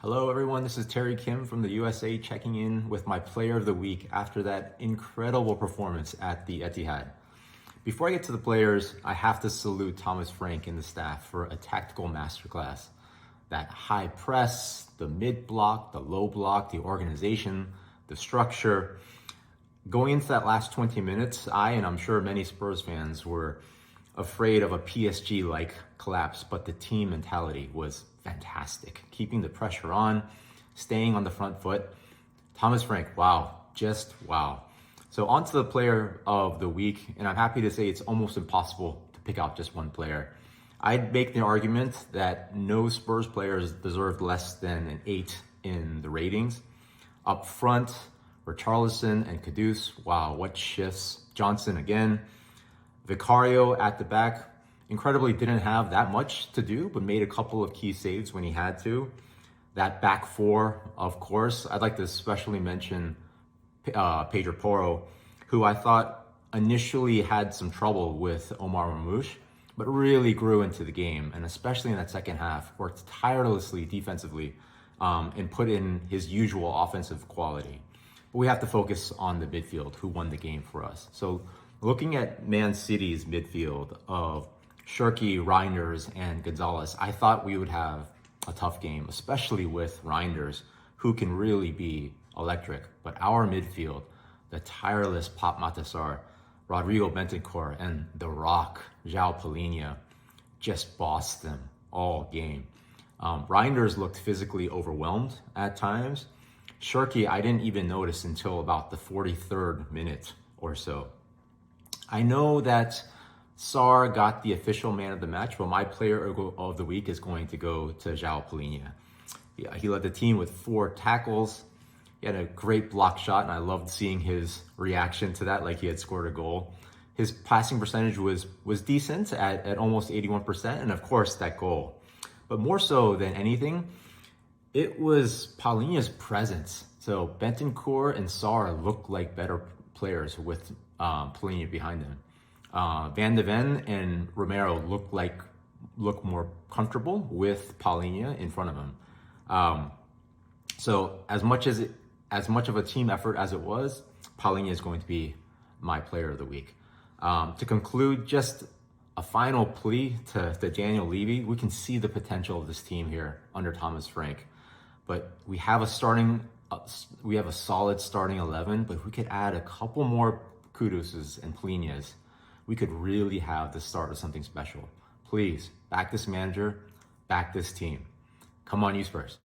Hello everyone, this is Terry Kim from the USA checking in with my player of the week after that incredible performance at the Etihad. Before I get to the players, I have to salute Thomas Frank and the staff for a tactical masterclass. That high press, the mid block, the low block, the organization, the structure. Going into that last 20 minutes, and I'm sure many Spurs fans were afraid of a PSG-like collapse, but the team mentality was fantastic. Keeping the pressure on, staying on the front foot. Thomas Frank, wow, just wow. So on to the player of the week, and I'm happy to say it's almost impossible to pick out just one player. I'd make the argument that no Spurs players deserved less than an 8 in the ratings. Up front, Richarlison and Kudus, wow, what shifts. Johnson again. Vicario at the back, incredibly didn't have that much to do, but made a couple of key saves when he had to. That back four, of course, I'd like to especially mention Pedro Porro, who I thought initially had some trouble with Omar Mamouche, but really grew into the game, and especially in that second half, worked tirelessly defensively and put in his usual offensive quality. But we have to focus on the midfield, who won the game for us. So looking at Man City's midfield of Shirky, Reinders, and Gonzalez, I thought we would have a tough game, especially with Reinders, who can really be electric. But our midfield, the tireless Pop Matasar, Rodrigo Bentancur, and the Rock, João Palhinha, just bossed them all game. Reinders looked physically overwhelmed at times. Shirky, I didn't even notice until about the 43rd minute or so. I know that Sarr got the official man of the match, but my player of the week is going to go to João Palhinha. Yeah, he led the team with 4 tackles. He had a great block shot, and I loved seeing his reaction to that, like he had scored a goal. His passing percentage was decent at almost 81%, and of course that goal. But more so than anything, it was Palhinha's presence. So Bentancur and Sarr looked like better players with Palhinha behind them. Van de Ven and Romero look more comfortable with Palhinha in front of him. So as much of a team effort as it was, Palhinha is going to be my player of the week. To conclude, just a final plea to Daniel Levy. We can see the potential of this team here under Thomas Frank, but we have a solid starting 11. But if we could add a couple more Kuduses and Palhinhas, we could really have the start of something special. Please back this manager, back this team. Come on, you Spurs.